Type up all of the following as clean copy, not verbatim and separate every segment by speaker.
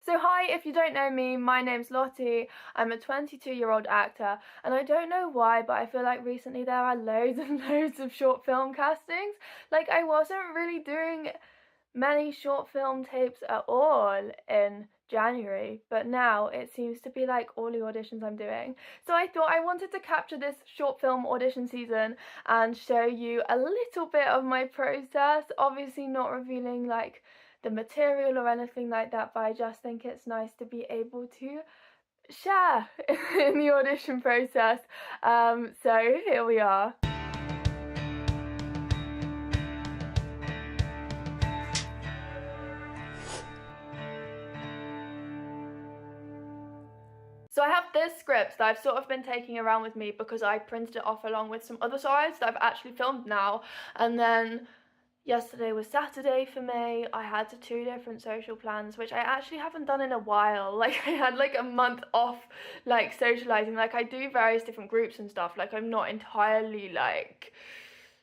Speaker 1: So hi, if you don't know me, my name's Lottie. I'm a 22-year-old actor, and I don't know why, but I feel like recently there are loads and loads of short film castings. Like, I wasn't really doing many short film tapes at all in January, but now it seems to be like all the auditions I'm doing. So I thought I wanted to capture this short film audition season and show you a little bit of my process, obviously not revealing like the material or anything like that, but I just think it's nice to be able to share in the audition process. So here we are. So I have this script that I've sort of been taking around with me because I printed it off along with some other sides that I've actually filmed now. And then yesterday was Saturday for me. I had 2 different social plans, which I actually haven't done in a while. Like, I had like a month off like socializing. Like, I do various different groups and stuff. Like, I'm not entirely like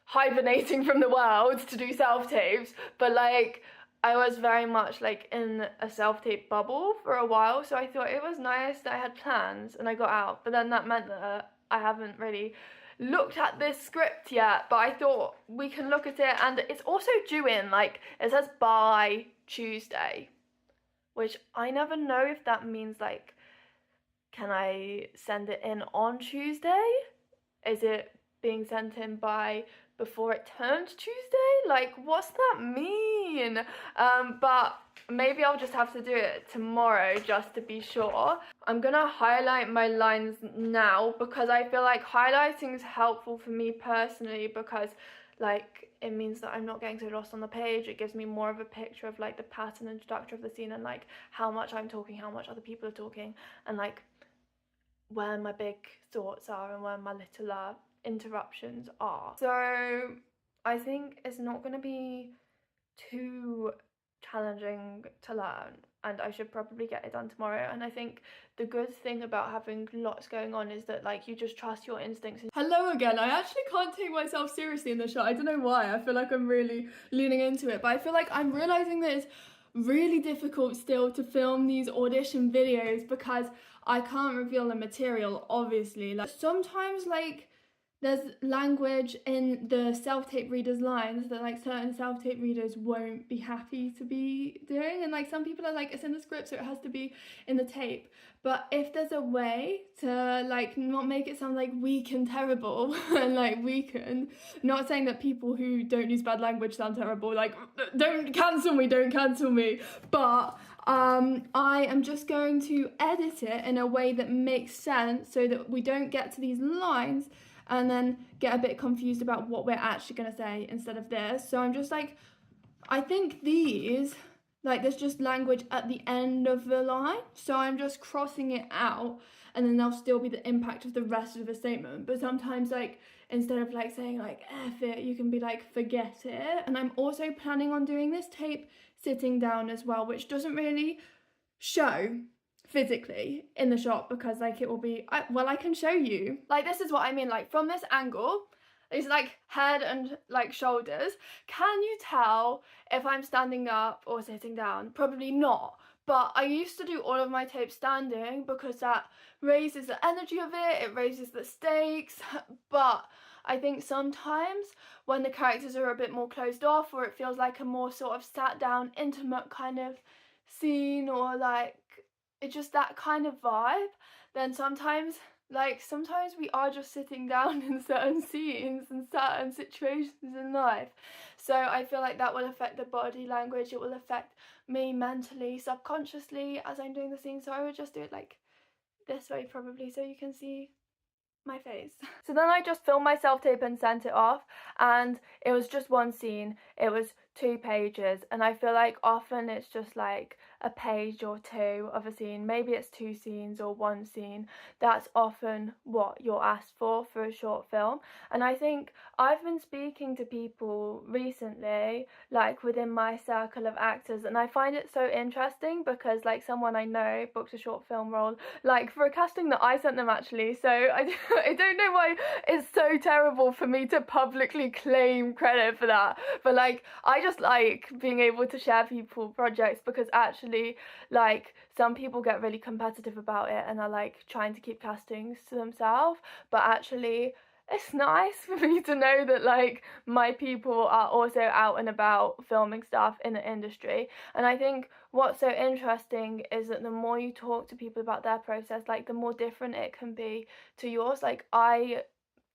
Speaker 1: hibernating from the world to do self-tapes, but like I was very much like in a self-tape bubble for a while, so I thought it was nice that I had plans and I got out. But then that meant that I haven't really looked at this script yet, but I thought we can look at it, and it's also due in, like, it says by Tuesday, which I never know if that means like, can I send it in on Tuesday? Is it being sent in by before it turned Tuesday? Like, what's that mean? But maybe I'll just have to do it tomorrow just to be sure. I'm gonna highlight my lines now because I feel like highlighting is helpful for me personally, because like it means that I'm not getting so lost on the page. It gives me more of a picture of like the pattern and structure of the scene, and like how much I'm talking, how much other people are talking, and like where my big thoughts are and where my little interruptions are. So I think it's not going to be too challenging to learn, and I should probably get it done tomorrow. And I think the good thing about having lots going on is that like you just trust your instincts. Hello again. I actually can't take myself seriously in the shot. I don't know why. I feel like I'm really leaning into it, but I feel like I'm realizing that it's really difficult still to film these audition videos because I can't reveal the material, obviously. Like, sometimes like there's language in the self-tape readers' lines that like certain self-tape readers won't be happy to be doing, and like some people are like, it's in the script so it has to be in the tape. But if there's a way to like not make it sound like weak and terrible and like weakened, not saying that people who don't use bad language sound terrible, like don't cancel me, but I am just going to edit it in a way that makes sense so that we don't get to these lines and then get a bit confused about what we're actually going to say instead of this. So I'm just like, I think these, like there's just language at the end of the line, so I'm just crossing it out, and then there'll still be the impact of the rest of the statement. But sometimes like instead of like saying like F it, you can be like forget it. And I'm also planning on doing this tape sitting down as well, which doesn't really show physically in the shot because like it will be, well, I can show you. Like, this is what I mean, like from this angle, it's like head and like shoulders. Can you tell if I'm standing up or sitting down? Probably not. But I used to do all of my tapes standing because that raises the energy of it raises the stakes. But I think sometimes when the characters are a bit more closed off, or it feels like a more sort of sat down, intimate kind of scene, or like it's just that kind of vibe, then sometimes we are just sitting down in certain scenes and certain situations in life. So I feel like that will affect the body language, it will affect me mentally, subconsciously as I'm doing the scene. So I would just do it like this way probably, so you can see my face. So then I just filmed my self-tape and sent it off, and it was just one scene. It was 2 pages, and I feel like often it's just like a page or 2 of a scene. Maybe it's 2 scenes or 1 scene. That's often what you're asked for a short film. And I think I've been speaking to people recently, like within my circle of actors, and I find it so interesting because like someone I know booked a short film role like for a casting that I sent them actually. So I don't know why it's so terrible for me to publicly claim credit for that, but like I just like being able to share people projects, because actually, like, some people get really competitive about it and are like trying to keep castings to themselves, but actually it's nice for me to know that like my people are also out and about filming stuff in the industry. And I think what's so interesting is that the more you talk to people about their process, like the more different it can be to yours. Like, I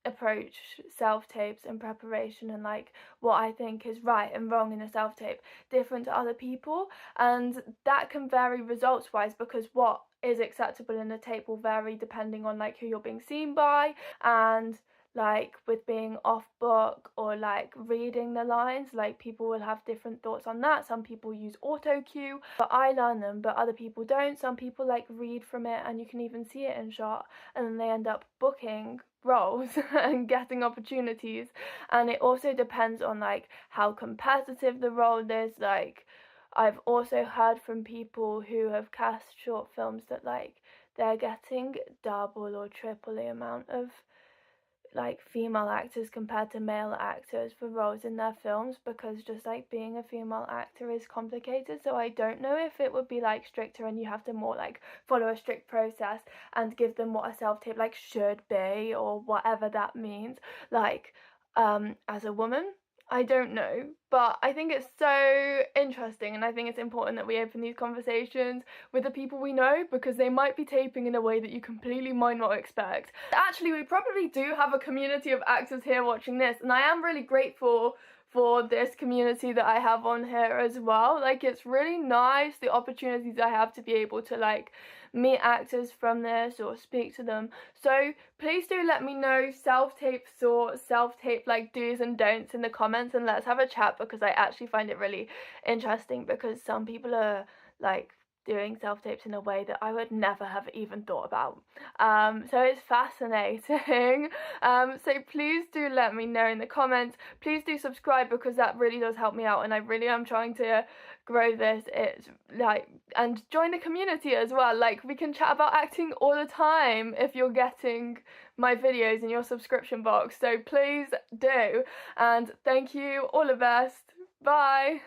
Speaker 1: approach self tapes in preparation and like what I think is right and wrong in a self tape different to other people, and that can vary results wise, because what is acceptable in a tape will vary depending on like who you're being seen by, and like with being off book or like reading the lines, like people will have different thoughts on that. Some people use auto cue, but I learn them, but other people don't. Some people like read from it and you can even see it in shot, and then they end up booking roles and getting opportunities. And it also depends on like how competitive the role is. Like, I've also heard from people who have cast short films that like they're getting double or triple the amount of like female actors compared to male actors for roles in their films, because just like being a female actor is complicated. So I don't know if it would be like stricter and you have to more like follow a strict process and give them what a self-tape like should be, or whatever that means, like as a woman. I don't know, but I think it's so interesting, and I think it's important that we open these conversations with the people we know, because they might be taping in a way that you completely might not expect. Actually, we probably do have a community of actors here watching this, and I am really grateful for this community that I have on here as well. Like, it's really nice the opportunities I have to be able to like meet actors from this or speak to them. So please do let me know self-tape thoughts, self-tape like do's and don'ts in the comments, and let's have a chat, because I actually find it really interesting, because some people are like doing self-tapes in a way that I would never have even thought about. So it's fascinating. So please do let me know in the comments. Please do subscribe, because that really does help me out, and I really am trying to grow this. It's like, and join the community as well. Like, we can chat about acting all the time if you're getting my videos in your subscription box. So please do, and thank you. All the best. Bye.